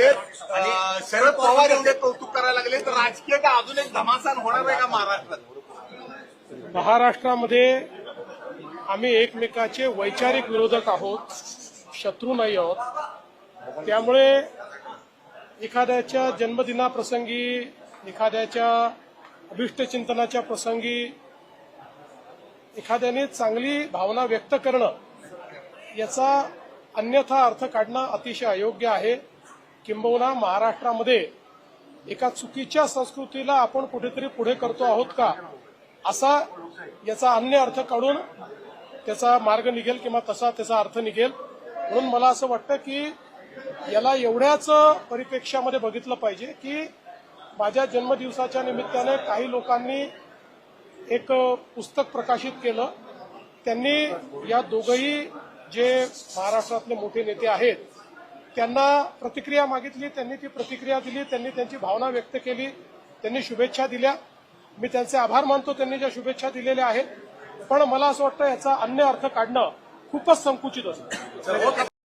लागले, शरद पवार एवढे कौतुक करायला लागले, तर राजकीय का अजून एक धमासान होणार आहे का महाराष्ट्रात? महाराष्ट्रामध्ये आम्ही एकमेकाचे वैचारिक विरोधक आहोत, शत्रू नाही आहोत. त्यामुळे एखाद्याच्या जन्मदिनाप्रसंगी, एखाद्याच्या अभिष्टचिंतनाच्या प्रसंगी एखाद्याने चांगली भावना व्यक्त करणं याचा अन्यथा अर्थ काढणं अतिशय अयोग्य आहे. किंबहुना महाराष्ट्रामध्ये एका चुकीच्या संस्कृतीला आपण कुठेतरी पुढे करतो आहोत का, असा याचा अन्य अर्थ काढून त्याचा मार्ग निघेल किंवा तसा त्याचा अर्थ निघेल. म्हणून मला असं वाटतं की याला एवढ्याच परिप्रेक्ष्यामध्ये बघितलं पाहिजे की माझ्या जन्मदिवसाच्या निमित्ताने काही लोकांनी एक पुस्तक प्रकाशित केलं. त्यांनी या दोघंही जे महाराष्ट्रातले मोठे नेते आहेत त्यांना प्रतिक्रिया मागितली, त्यांनी ती प्रतिक्रिया दिली, त्यांनी त्यांची भावना व्यक्त केली, त्यांनी शुभेच्छा दिल्या. मी त्यांचे आभार मानतो त्यांनी ज्या शुभेच्छा दिलेल्या आहेत. पण मला असं वाटतं याचा अन्य अर्थ काढणं खूपच संकुचित असतं.